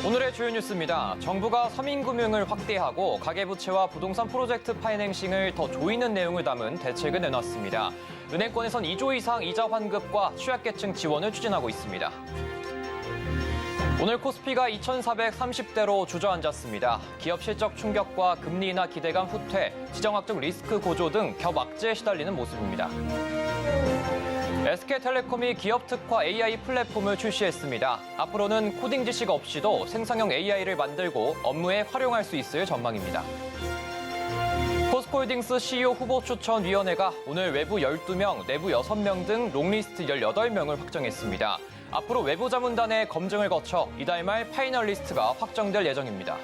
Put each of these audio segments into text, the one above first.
오늘의 주요 뉴스입니다. 정부가 서민금융을 확대하고 가계부채와 부동산 프로젝트 파이낸싱을 더 조이는 내용을 담은 대책을 내놨습니다. 은행권에선 2조 이상 이자 환급과 취약계층 지원을 추진하고 있습니다. 오늘 코스피가 2,430대로 주저앉았습니다. 기업 실적 충격과 금리 인하 기대감 후퇴, 지정학적 리스크 고조 등 겹악재에 시달리는 모습입니다. SK텔레콤이 기업 특화 AI 플랫폼을 출시했습니다. 앞으로는 코딩 지식 없이도 생성형 AI를 만들고 업무에 활용할 수 있을 전망입니다. 포스코홀딩스 CEO 후보 추천위원회가 오늘 외부 12명, 내부 6명 등 롱리스트 18명을 확정했습니다. 앞으로 외부 자문단의 검증을 거쳐 이달 말 파이널리스트가 확정될 예정입니다.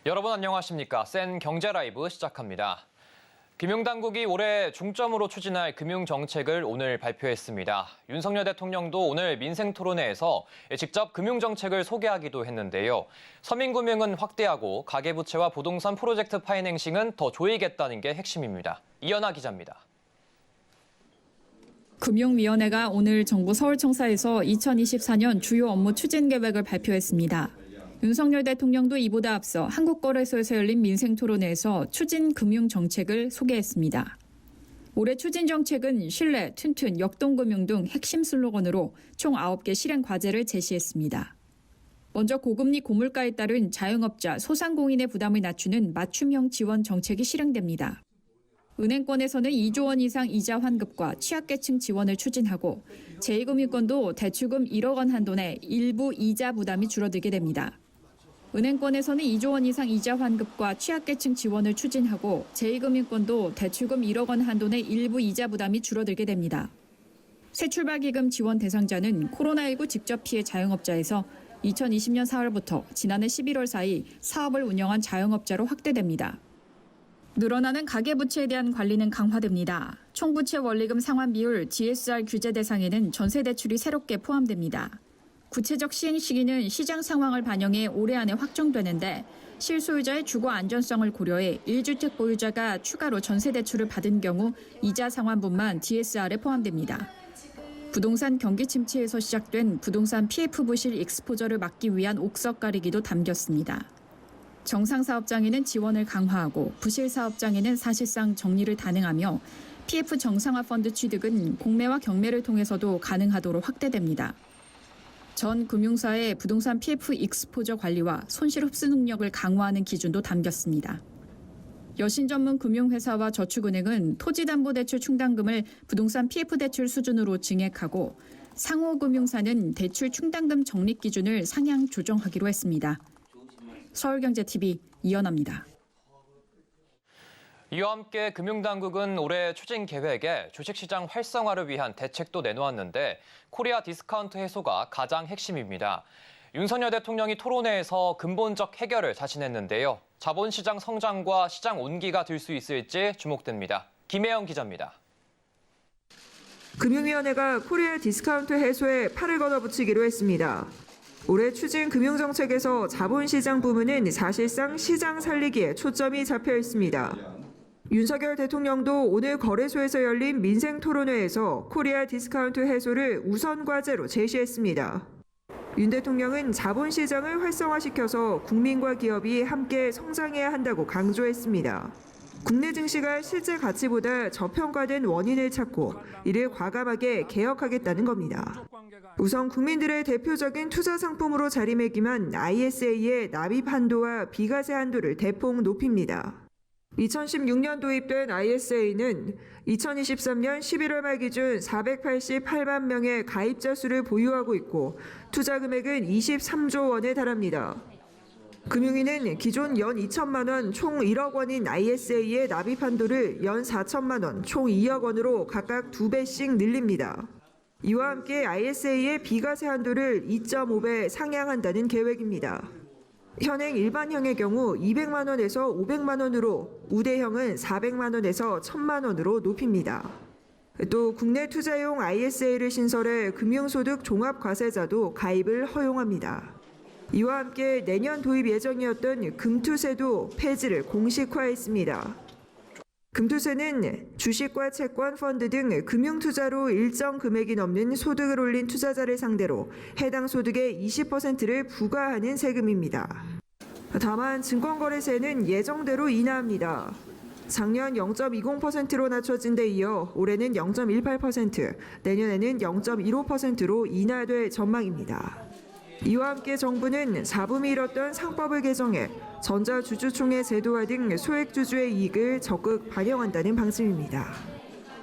여러분 안녕하십니까? 센 경제 라이브 시작합니다. 금융당국이 올해 중점으로 추진할 금융정책을 오늘 발표했습니다. 윤석열 대통령도 오늘 민생토론회에서 직접 금융정책을 소개하기도 했는데요. 서민금융은 확대하고 가계부채와 부동산 프로젝트 파이낸싱은 더 조이겠다는 게 핵심입니다. 이연아 기자입니다. 금융위원회가 오늘 정부 서울청사에서 2024년 주요 업무 추진 계획을 발표했습니다. 윤석열 대통령도 이보다 앞서 한국거래소에서 열린 민생토론회에서 추진 금융정책을 소개했습니다. 올해 추진 정책은 신뢰, 튼튼, 역동금융 등 핵심 슬로건으로 총 9개 실행 과제를 제시했습니다. 먼저 고금리 고물가에 따른 자영업자, 소상공인의 부담을 낮추는 맞춤형 지원 정책이 실행됩니다. 은행권에서는 2조 원 이상 이자 환급과 취약계층 지원을 추진하고 제2금융권도 대출금 1억 원 한도 내 일부 이자 부담이 줄어들게 됩니다. 은행권에서는 2조 원 이상 이자 환급과 취약계층 지원을 추진하고 제2금융권도 대출금 1억 원 한도 내 일부 이자 부담이 줄어들게 됩니다. 새출발기금 지원 대상자는 코로나19 직접 피해 자영업자에서 2020년 4월부터 지난해 11월 사이 사업을 운영한 자영업자로 확대됩니다. 늘어나는 가계부채에 대한 관리는 강화됩니다. 총부채 원리금 상환 비율 DSR 규제 대상에는 전세대출이 새롭게 포함됩니다. 구체적 시행 시기는 시장 상황을 반영해 올해 안에 확정되는데 실소유자의 주거 안전성을 고려해 1주택 보유자가 추가로 전세대출을 받은 경우 이자 상환분만 DSR에 포함됩니다. 부동산 경기 침체에서 시작된 부동산 PF 부실 익스포저를 막기 위한 옥석 가리기도 담겼습니다. 정상사업장에는 지원을 강화하고 부실사업장에는 사실상 정리를 단행하며 PF 정상화 펀드 취득은 공매와 경매를 통해서도 가능하도록 확대됩니다. 전 금융사의 부동산 PF 익스포저 관리와 손실 흡수 능력을 강화하는 기준도 담겼습니다. 여신 전문 금융회사와 저축은행은 토지담보대출 충당금을 부동산 PF 대출 수준으로 증액하고 상호금융사는 대출 충당금 적립 기준을 상향 조정하기로 했습니다. 서울경제TV 이연아입니다. 이와 함께 금융당국은 올해 추진 계획에 주식시장 활성화를 위한 대책도 내놓았는데 코리아 디스카운트 해소가 가장 핵심입니다. 윤석열 대통령이 토론회에서 근본적 해결을 자신했는데요. 자본시장 성장과 시장 온기가 될 수 있을지 주목됩니다. 김혜영 기자입니다. 금융위원회가 코리아 디스카운트 해소에 팔을 걷어붙이기로 했습니다. 올해 추진 금융정책에서 자본시장 부문은 사실상 시장 살리기에 초점이 잡혀 있습니다. 윤석열 대통령도 오늘 거래소에서 열린 민생토론회에서 코리아 디스카운트 해소를 우선 과제로 제시했습니다. 윤 대통령은 자본시장을 활성화시켜서 국민과 기업이 함께 성장해야 한다고 강조했습니다. 국내 증시가 실제 가치보다 저평가된 원인을 찾고 이를 과감하게 개혁하겠다는 겁니다. 우선 국민들의 대표적인 투자 상품으로 자리매김한 ISA의 납입 한도와 비과세 한도를 대폭 높입니다. 2016년 도입된 ISA는 2023년 11월 말 기준 488만 명의 가입자 수를 보유하고 있고 투자 금액은 23조 원에 달합니다. 금융위는 기존 연 2천만 원 총 1억 원인 ISA의 납입 한도를 연 4천만 원 총 2억 원으로 각각 2배씩 늘립니다. 이와 함께 ISA의 비과세 한도를 2.5배 상향한다는 계획입니다. 현행 일반형의 경우 200만 원에서 500만 원으로, 우대형은 400만 원에서 1000만 원으로 높입니다. 또 국내 투자용 ISA를 신설해 금융소득 종합과세자도 가입을 허용합니다. 이와 함께 내년 도입 예정이었던 금투세도 폐지를 공식화했습니다. 금투세는 주식과 채권, 펀드 등 금융투자로 일정 금액이 넘는 소득을 올린 투자자를 상대로 해당 소득의 20%를 부과하는 세금입니다. 다만 증권거래세는 예정대로 인하합니다. 작년 0.20%로 낮춰진 데 이어 올해는 0.18%, 내년에는 0.15%로 인하될 전망입니다. 이와 함께 정부는 잡음이 일었던 상법을 개정해 전자주주총회 제도화 등 소액주주의 이익을 적극 반영한다는 방침입니다.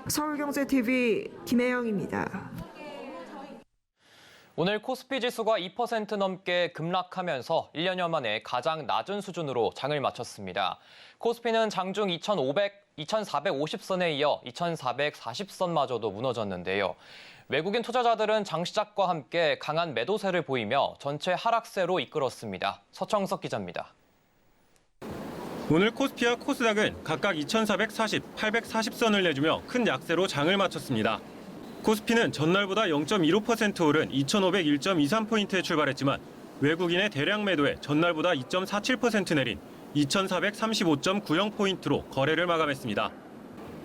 서울경제TV 김혜영입니다. 오늘 코스피 지수가 2% 넘게 급락하면서 1년여 만에 가장 낮은 수준으로 장을 마쳤습니다. 코스피는 장중 2,450선에 이어 2,440선마저도 무너졌는데요. 외국인 투자자들은 장 시작과 함께 강한 매도세를 보이며 전체 하락세로 이끌었습니다. 서청석 기자입니다. 오늘 코스피와 코스닥은 각각 2,440, 840선을 내주며 큰 약세로 장을 마쳤습니다. 코스피는 전날보다 0.15% 오른 2,501.23포인트에 출발했지만 외국인의 대량 매도에 전날보다 2.47% 내린 2,435.90포인트로 거래를 마감했습니다.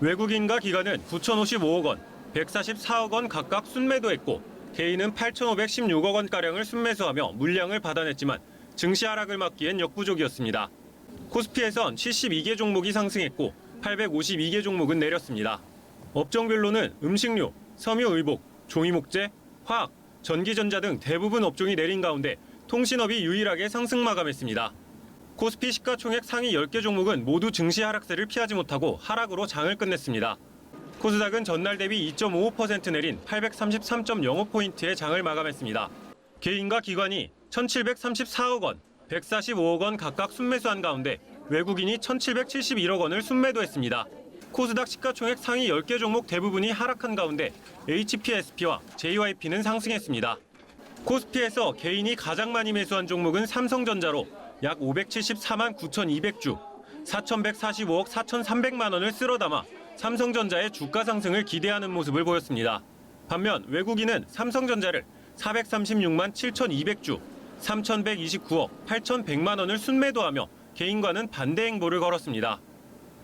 외국인과 기관은 9,055억 원, 144억 원 각각 순매도했고 개인은 8,516억 원가량을 순매수하며 물량을 받아냈지만 증시 하락을 막기엔 역부족이었습니다. 코스피에선 72개 종목이 상승했고 852개 종목은 내렸습니다. 업종별로는 음식료, 섬유의복, 종이목재, 화학, 전기전자 등 대부분 업종이 내린 가운데 통신업이 유일하게 상승 마감했습니다. 코스피 시가총액 상위 10개 종목은 모두 증시 하락세를 피하지 못하고 하락으로 장을 끝냈습니다. 코스닥은 전날 대비 2.55% 내린 833.05포인트의 장을 마감했습니다. 개인과 기관이 1,734억 원, 145억 원 각각 순매수한 가운데 외국인이 1,771억 원을 순매도했습니다. 코스닥 시가총액 상위 10개 종목 대부분이 하락한 가운데 HPSP와 JYP는 상승했습니다. 코스피에서 개인이 가장 많이 매수한 종목은 삼성전자로 약 574만 9,200주, 4,145억 4,300만 원을 쓸어 담아 삼성전자의 주가 상승을 기대하는 모습을 보였습니다. 반면 외국인은 삼성전자를 436만 7,200주, 3,129억 8,100만 원을 순매도하며 개인과는 반대 행보를 걸었습니다.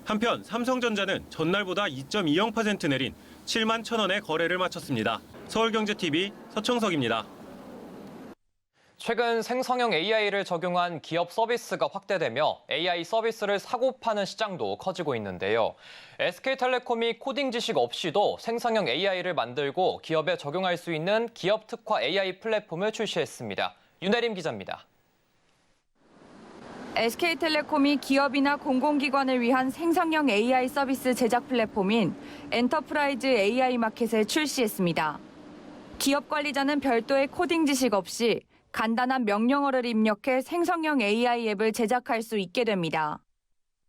한편 삼성전자는 전날보다 2.20% 내린 7만 1,000원에 거래를 마쳤습니다. 서울경제TV 서청석입니다. 최근 생성형 AI를 적용한 기업 서비스가 확대되며 AI 서비스를 사고 파는 시장도 커지고 있는데요. SK텔레콤이 코딩 지식 없이도 생성형 AI를 만들고 기업에 적용할 수 있는 기업 특화 AI 플랫폼을 출시했습니다. 윤혜림 기자입니다. SK텔레콤이 기업이나 공공기관을 위한 생성형 AI 서비스 제작 플랫폼인 엔터프라이즈 AI 마켓을 출시했습니다. 기업 관리자는 별도의 코딩 지식 없이 간단한 명령어를 입력해 생성형 AI 앱을 제작할 수 있게 됩니다.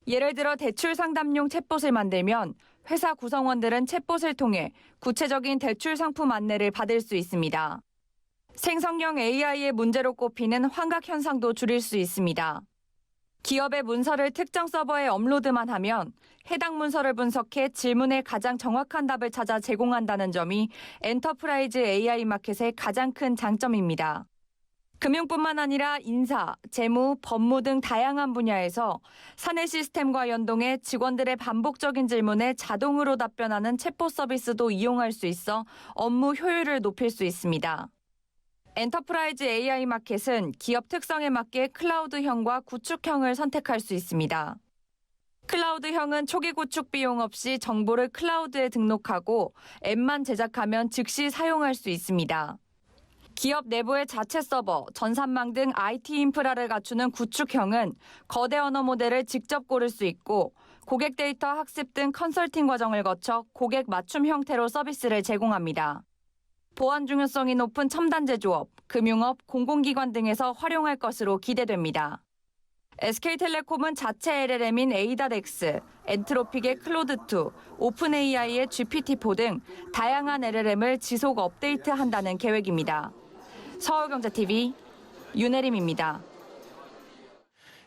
예를 들어 대출 상담용 챗봇을 만들면 회사 구성원들은 챗봇을 통해 구체적인 대출 상품 안내를 받을 수 있습니다. 생성형 AI의 문제로 꼽히는 환각 현상도 줄일 수 있습니다. 기업의 문서를 특정 서버에 업로드만 하면 해당 문서를 분석해 질문에 가장 정확한 답을 찾아 제공한다는 점이 엔터프라이즈 AI 마켓의 가장 큰 장점입니다. 금융뿐만 아니라 인사, 재무, 법무 등 다양한 분야에서 사내 시스템과 연동해 직원들의 반복적인 질문에 자동으로 답변하는 챗봇 서비스도 이용할 수 있어 업무 효율을 높일 수 있습니다. 엔터프라이즈 AI 마켓은 기업 특성에 맞게 클라우드형과 구축형을 선택할 수 있습니다. 클라우드형은 초기 구축 비용 없이 정보를 클라우드에 등록하고 앱만 제작하면 즉시 사용할 수 있습니다. 기업 내부의 자체 서버, 전산망 등 IT 인프라를 갖추는 구축형은 거대 언어 모델을 직접 고를 수 있고 고객 데이터 학습 등 컨설팅 과정을 거쳐 고객 맞춤 형태로 서비스를 제공합니다. 보안 중요성이 높은 첨단 제조업, 금융업, 공공기관 등에서 활용할 것으로 기대됩니다. SK텔레콤은 자체 LLM인 A.X, 엔트로픽의 클로드2, 오픈AI의 GPT-4 등 다양한 LLM을 지속 업데이트한다는 계획입니다. 서울경제TV 윤혜림입니다.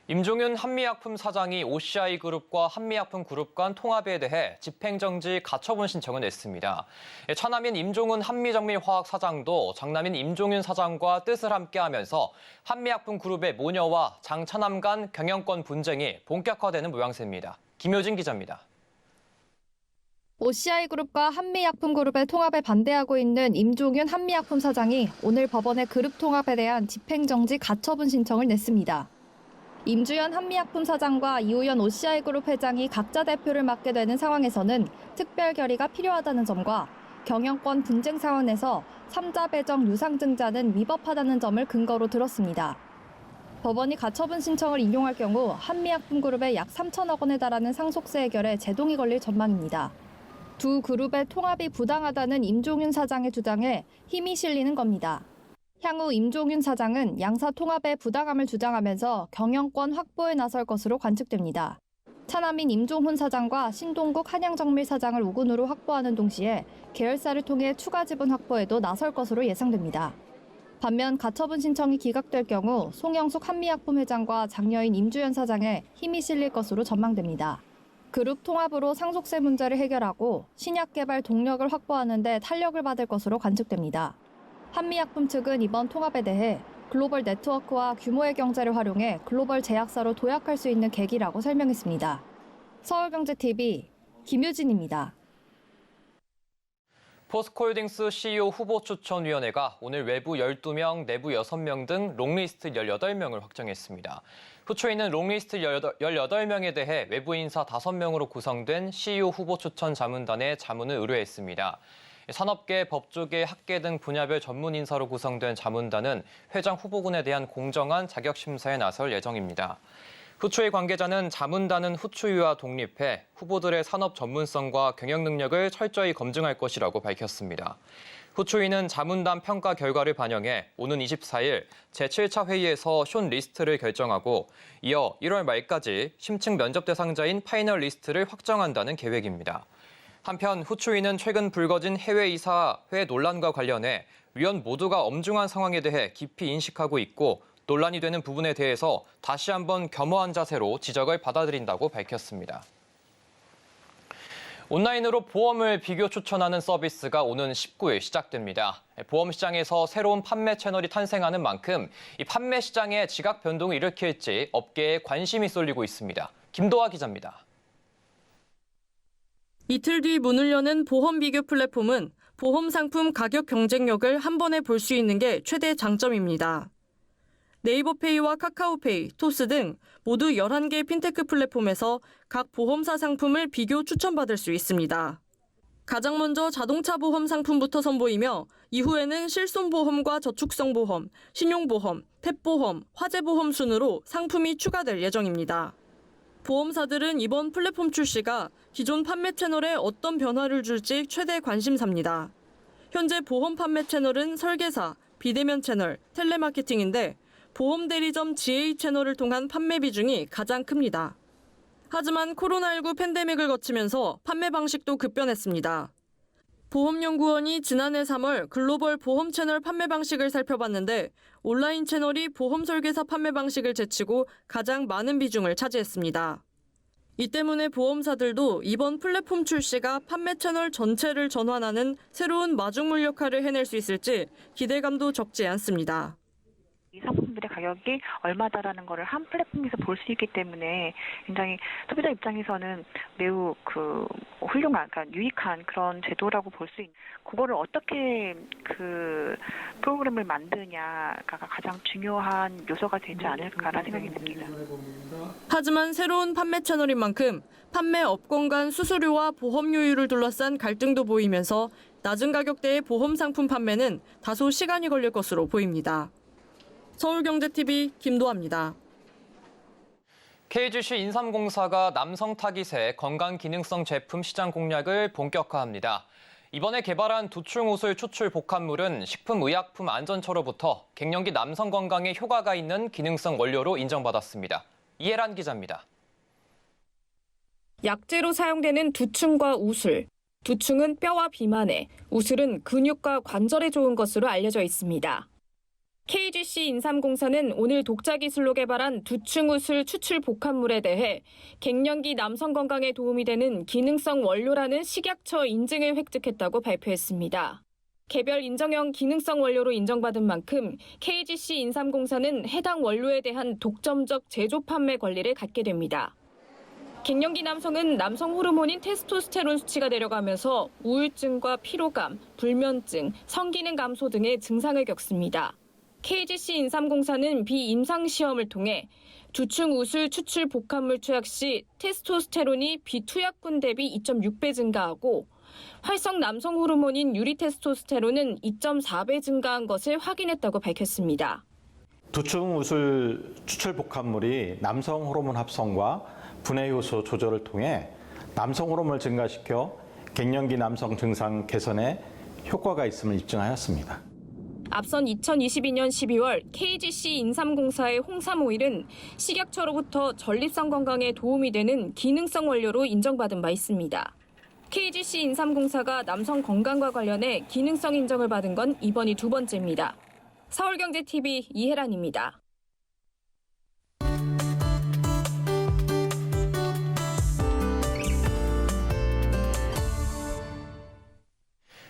임종윤 한미약품 사장이 OCI그룹과 한미약품그룹 간 통합에 대해 집행정지 가처분 신청을 냈습니다. 차남인 임종훈 한미정밀화학 사장도 장남인 임종윤 사장과 뜻을 함께하면서 한미약품그룹의 모녀와 장차남 간 경영권 분쟁이 본격화되는 모양새입니다. 김효진 기자입니다. OCI그룹과 한미약품그룹의 통합에 반대하고 있는 임종윤 한미약품 사장이 오늘 법원에 그룹 통합에 대한 집행정지 가처분 신청을 냈습니다. 임주연 한미약품 사장과 이우연 OCI그룹 회장이 각자 대표를 맡게 되는 상황에서는 특별 결의가 필요하다는 점과 경영권 분쟁 상황 내서 3자 배정 유상증자는 위법하다는 점을 근거로 들었습니다. 법원이 가처분 신청을 인용할 경우 한미약품그룹에 약 3천억 원에 달하는 상속세 해결에 제동이 걸릴 전망입니다. 두 그룹의 통합이 부당하다는 임종윤 사장의 주장에 힘이 실리는 겁니다. 향후 임종윤 사장은 양사 통합의 부당함을 주장하면서 경영권 확보에 나설 것으로 관측됩니다. 차남인 임종훈 사장과 신동국 한양정밀 사장을 우군으로 확보하는 동시에 계열사를 통해 추가 지분 확보에도 나설 것으로 예상됩니다. 반면 가처분 신청이 기각될 경우 송영숙 한미약품 회장과 장녀인 임주연 사장에 힘이 실릴 것으로 전망됩니다. 그룹 통합으로 상속세 문제를 해결하고 신약 개발 동력을 확보하는 데 탄력을 받을 것으로 관측됩니다. 한미약품 측은 이번 통합에 대해 글로벌 네트워크와 규모의 경제를 활용해 글로벌 제약사로 도약할 수 있는 계기라고 설명했습니다. 서울경제TV 김유진입니다. 포스코홀딩스 CEO 후보추천위원회가 오늘 외부 12명, 내부 6명 등 롱리스트 18명을 확정했습니다. 후초위는 롱리스트 18명에 대해 외부 인사 5명으로 구성된 CEO 후보추천 자문단에 자문을 의뢰했습니다. 산업계, 법조계, 학계 등 분야별 전문 인사로 구성된 자문단은 회장 후보군에 대한 공정한 자격 심사에 나설 예정입니다. 후초위 관계자는 자문단은 후초위와 독립해 후보들의 산업 전문성과 경영 능력을 철저히 검증할 것이라고 밝혔습니다. 후초위는 자문단 평가 결과를 반영해 오는 24일 제7차 회의에서 숏리스트를 결정하고 이어 1월 말까지 심층 면접 대상자인 파이널 리스트를 확정한다는 계획입니다. 한편 후초위는 최근 불거진 해외 이사회 논란과 관련해 위원 모두가 엄중한 상황에 대해 깊이 인식하고 있고 논란이 되는 부분에 대해서 다시 한번 겸허한 자세로 지적을 받아들인다고 밝혔습니다. 온라인으로 보험을 비교 추천하는 서비스가 오는 19일 시작됩니다. 보험 시장에서 새로운 판매 채널이 탄생하는 만큼 이 판매 시장에 지각 변동을 일으킬지 업계에 관심이 쏠리고 있습니다. 김도하 기자입니다. 이틀 뒤 문을 여는 보험 비교 플랫폼은 보험 상품 가격 경쟁력을 한 번에 볼 수 있는 게 최대 장점입니다. 네이버페이와 카카오페이, 토스 등 모두 11개 핀테크 플랫폼에서 각 보험사 상품을 비교 추천받을 수 있습니다. 가장 먼저 자동차 보험 상품부터 선보이며 이후에는 실손보험과 저축성보험, 신용보험, 탭보험, 화재보험 순으로 상품이 추가될 예정입니다. 보험사들은 이번 플랫폼 출시가 기존 판매 채널에 어떤 변화를 줄지 최대 관심사입니다. 현재 보험 판매 채널은 설계사, 비대면 채널, 텔레마케팅인데 보험 대리점 GA 채널을 통한 판매 비중이 가장 큽니다. 하지만 코로나19 팬데믹을 거치면서 판매 방식도 급변했습니다. 보험연구원이 지난해 3월 글로벌 보험 채널 판매 방식을 살펴봤는데 온라인 채널이 보험 설계사 판매 방식을 제치고 가장 많은 비중을 차지했습니다. 이 때문에 보험사들도 이번 플랫폼 출시가 판매 채널 전체를 전환하는 새로운 마중물 역할을 해낼 수 있을지 기대감도 적지 않습니다. 이 상품들의 가격이 얼마다라는 거를 한 플랫폼에서 볼 수 있기 때문에 굉장히 소비자 입장에서는 매우 훌륭한, 그러니까 유익한 그런 제도라고 볼 수 있는. 그거를 어떻게 프로그램을 만드냐가 가장 중요한 요소가 되지 않을까라는 생각이 듭니다. 하지만 새로운 판매 채널인 만큼 판매 업권 간 수수료와 보험료율을 둘러싼 갈등도 보이면서 낮은 가격대의 보험 상품 판매는 다소 시간이 걸릴 것으로 보입니다. 서울경제TV 김도아입니다. KGC 인삼공사가 남성 타깃의 건강기능성 제품 시장 공략을 본격화합니다. 이번에 개발한 두충우슬 추출 복합물은 식품의약품안전처로부터 갱년기 남성 건강에 효과가 있는 기능성 원료로 인정받았습니다. 이혜란 기자입니다. 약재로 사용되는 두충과 우슬. 두충은 뼈와 비만에, 우슬은 근육과 관절에 좋은 것으로 알려져 있습니다. KGC 인삼공사는 오늘 독자 기술로 개발한 두충우슬 추출 복합물에 대해 갱년기 남성 건강에 도움이 되는 기능성 원료라는 식약처 인증을 획득했다고 발표했습니다. 개별 인정형 기능성 원료로 인정받은 만큼 KGC 인삼공사는 해당 원료에 대한 독점적 제조 판매 권리를 갖게 됩니다. 갱년기 남성은 남성 호르몬인 테스토스테론 수치가 내려가면서 우울증과 피로감, 불면증, 성기능 감소 등의 증상을 겪습니다. KGC 인삼공사는 비임상 시험을 통해 두충우슬 추출 복합물 투약 시 테스토스테론이 비투약군 대비 2.6배 증가하고 활성 남성 호르몬인 유리테스토스테론은 2.4배 증가한 것을 확인했다고 밝혔습니다. 두충우슬 추출 복합물이 남성 호르몬 합성과 분해 효소 조절을 통해 남성 호르몬을 증가시켜 갱년기 남성 증상 개선에 효과가 있음을 입증하였습니다. 앞선 2022년 12월 KGC 인삼공사의 홍삼 오일은 식약처로부터 전립선 건강에 도움이 되는 기능성 원료로 인정받은 바 있습니다. KGC 인삼공사가 남성 건강과 관련해 기능성 인정을 받은 건 이번이 두 번째입니다. 서울경제TV 이혜란입니다.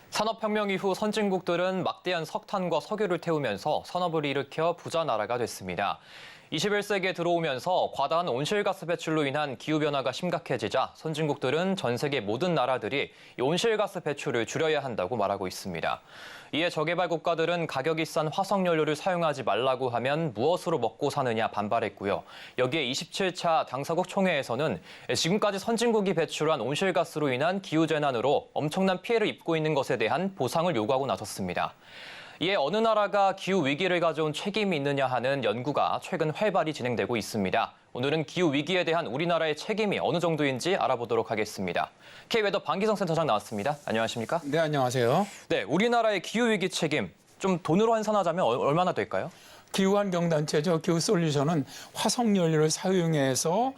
산업혁명 이후 선진국들은 막대한 석탄과 석유를 태우면서 산업을 일으켜 부자 나라가 됐습니다. 21세기에 들어오면서 과다한 온실가스 배출로 인한 기후변화가 심각해지자 선진국들은 전 세계 모든 나라들이 이 온실가스 배출을 줄여야 한다고 말하고 있습니다. 이에 저개발 국가들은 가격이 싼 화석연료를 사용하지 말라고 하면 무엇으로 먹고 사느냐 반발했고요. 여기에 27차 당사국 총회에서는 지금까지 선진국이 배출한 온실가스로 인한 기후재난으로 엄청난 피해를 입고 있는 것에 대한 보상을 요구하고 나섰습니다. 이에 어느 나라가 기후위기를 가져온 책임이 있느냐 하는 연구가 최근 활발히 진행되고 있습니다. 오늘은 기후위기에 대한 우리나라의 책임이 어느 정도인지 알아보도록 하겠습니다. K웨더 방기성 센터장 나왔습니다. 안녕하십니까? 네, 안녕하세요. 네, 우리나라의 기후위기 책임 좀 돈으로 환산하자면 얼마나 될까요? 기후환경단체죠. 기후솔루션은 화석연료를 사용해서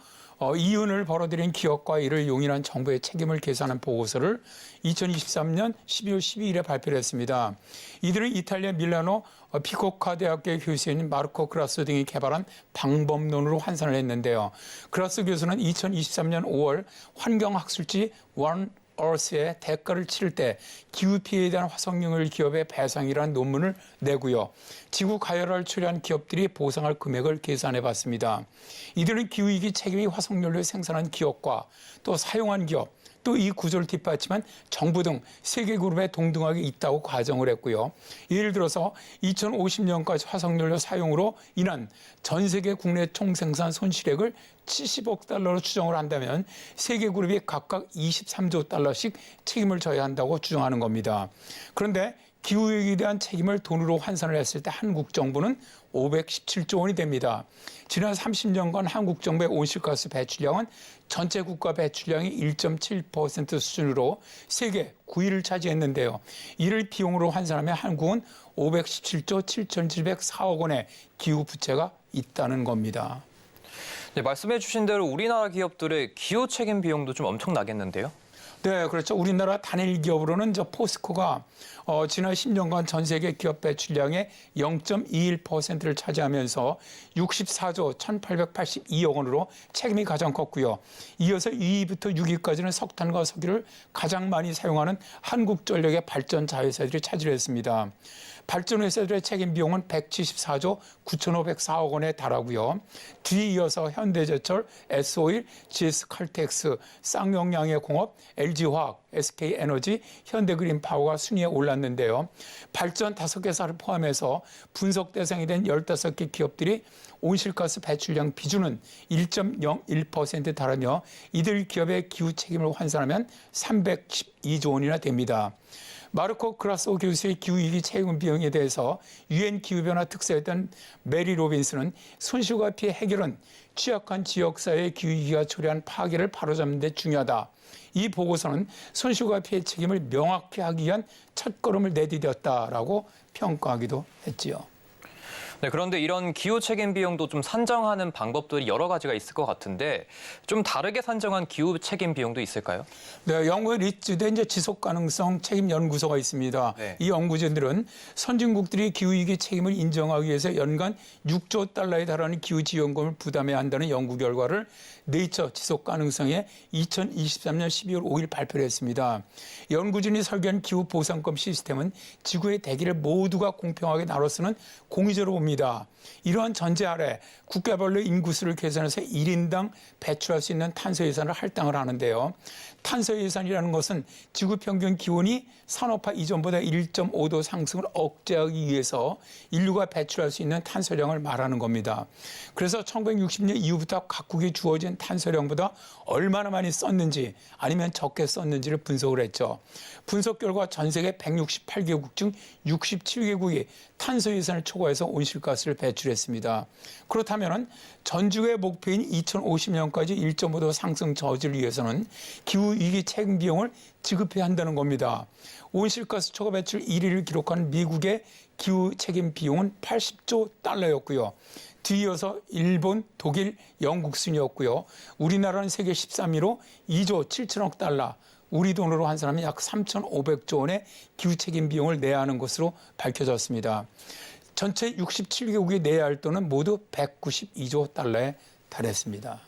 이윤을 벌어들인 기업과 이를 용인한 정부의 책임을 계산한 보고서를 2023년 12월 12일에 발표를 했습니다. 이들은 이탈리아 밀라노 피코카 대학교의 교수인 마르코 그라스 등이 개발한 방법론으로 환산을 했는데요. 그라스 교수는 2023년 5월 환경학술지 One Earth에 대가를 치를 때 기후 피해에 대한 화석연료 기업의 배상이라는 논문을 내고요. 지구 가열을 초래한 기업들이 보상할 금액을 계산해 봤습니다. 이들은 기후위기 책임이 화석연료를 생산한 기업과 또 사용한 기업, 또 이 구조를 뒷받침한 정부 등 세계 그룹에 동등하게 있다고 가정을 했고요. 예를 들어서 2050년까지 화석연료 사용으로 인한 전 세계 국내 총생산 손실액을 70억 달러로 추정을 한다면 세계 그룹이 각각 23조 달러씩 책임을 져야 한다고 주장하는 겁니다. 그런데 기후위기에 대한 책임을 돈으로 환산을 했을 때 한국 정부는 517조 원이 됩니다. 지난 30년간 한국 정부의 온실가스 배출량은 전체 국가 배출량이 1.7% 수준으로 세계 9위를 차지했는데요. 이를 비용으로 환산하면 한국은 517조 7,704억 원의 기후 부채가 있다는 겁니다. 네, 말씀해 주신 대로 우리나라 기업들의 기후 책임 비용도 좀 엄청나겠는데요? 네, 그렇죠. 우리나라 단일 기업으로는 포스코가 지난 10년간 전 세계 기업 배출량의 0.21%를 차지하면서 64조 1,882억 원으로 책임이 가장 컸고요. 이어서 2위부터 6위까지는 석탄과 석유를 가장 많이 사용하는 한국전력의 발전 자회사들이 차지를 했습니다. 발전회사들의 책임 비용은 174조 9,504억 원에 달하고요. 뒤이어서 현대제철, S-오일, GS칼텍스, 쌍용양해공업, LG화학, SK에너지, 현대그린파워가 순위에 올랐는데요. 발전 5개사를 포함해서 분석 대상이 된 15개 기업들이 온실가스 배출량 비중은 1.01%에 달하며 이들 기업의 기후 책임을 환산하면 312조 원이나 됩니다. 마르코 크라소 교수의 기후위기 책임 비용에 대해서 유엔 기후변화 특사였던 메리 로빈스는 손실과 피해 해결은 취약한 지역사회의 기후위기가 초래한 파괴를 바로잡는 데 중요하다. 이 보고서는 손실과 피해 책임을 명확히 하기 위한 첫걸음을 내디뎠다라고 평가하기도 했지요. 네, 그런데 이런 기후 책임 비용도 좀 산정하는 방법들이 여러 가지가 있을 것 같은데 좀 다르게 산정한 기후 책임 비용도 있을까요? 네, 영국의 리츠대 이제 지속 가능성 책임 연구소가 있습니다. 네. 이 연구진들은 선진국들이 기후 위기 책임을 인정하기 위해서 연간 6조 달러에 달하는 기후 지원금을 부담해야 한다는 연구 결과를 네이처 지속 가능성에 2023년 12월 5일 발표를 했습니다. 연구진이 설계한 기후 보상금 시스템은 지구의 대기를 모두가 공평하게 나눠 쓰는 공의제로 봅니다. 이러한 전제 아래 국가별로 인구수를 계산해서 1인당 배출할 수 있는 탄소 예산을 할당을 하는데요. 탄소 예산이라는 것은 지구 평균 기온이 산업화 이전보다 1.5도 상승을 억제하기 위해서 인류가 배출할 수 있는 탄소량을 말하는 겁니다. 그래서 1960년 이후부터 각국이 주어진 탄소량보다 얼마나 많이 썼는지 아니면 적게 썼는지를 분석을 했죠. 분석 결과 전 세계 168개국 중 67개국이 탄소 예산을 초과해서 온실가스를 배출했습니다. 그렇다면 전주의 목표인 2050년까지 1.5도 상승 저지를 위해서는 기후위기 책임 비용을 지급해야 한다는 겁니다. 온실가스 초과 배출 1위를 기록한 미국의 기후 책임 비용은 80조 달러였고요. 뒤이어서 일본, 독일, 영국 순이었고요. 우리나라는 세계 13위로 2조 7천억 달러, 우리 돈으로 환산하면 약 3,500조 원의 기후 책임 비용을 내야 하는 것으로 밝혀졌습니다. 전체 67개국이 내야 할 돈은 모두 192조 달러에 달했습니다.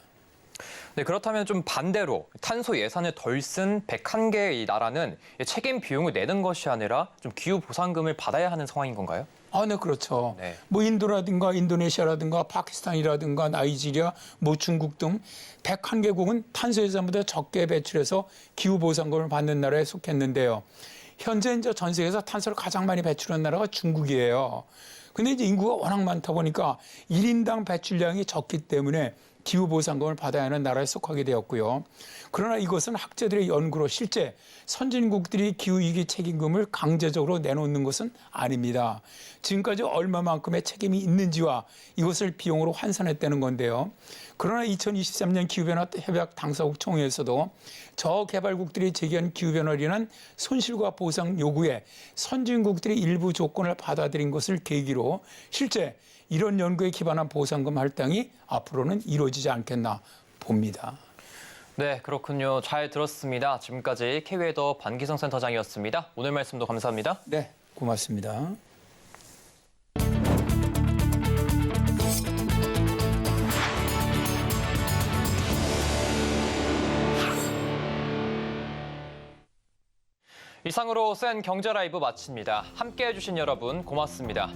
네, 그렇다면 좀 반대로 탄소 예산을 덜 쓴 101개의 이 나라는 책임 비용을 내는 것이 아니라 좀 기후 보상금을 받아야 하는 상황인 건가요? 네, 그렇죠. 네. 뭐 인도라든가 인도네시아라든가 파키스탄이라든가 나이지리아, 뭐 중국 등 101개국은 탄소 예산보다 적게 배출해서 기후 보상금을 받는 나라에 속했는데요. 현재 이제 전 세계에서 탄소를 가장 많이 배출한 나라가 중국이에요. 근데 이제 인구가 워낙 많다 보니까 1인당 배출량이 적기 때문에 기후 보상금을 받아야 하는 나라에 속하게 되었고요. 그러나 이것은 학자들의 연구로 실제 선진국들이 기후위기 책임금을 강제적으로 내놓는 것은 아닙니다. 지금까지 얼마만큼의 책임이 있는지와 이것을 비용으로 환산했다는 건데요. 그러나 2023년 기후변화 협약 당사국 총회에서도 저개발국들이 제기한 기후변화로 인한 손실과 보상 요구에 선진국들이 일부 조건을 받아들인 것을 계기로 실제 이런 연구에 기반한 보상금 할당이 앞으로는 이루어지지 않겠나 봅니다. 네, 그렇군요. 잘 들었습니다. 지금까지 K웨더 반기성 센터장이었습니다. 오늘 말씀도 감사합니다. 네, 고맙습니다. 이상으로 센 경제 라이브 마칩니다. 함께해 주신 여러분 고맙습니다.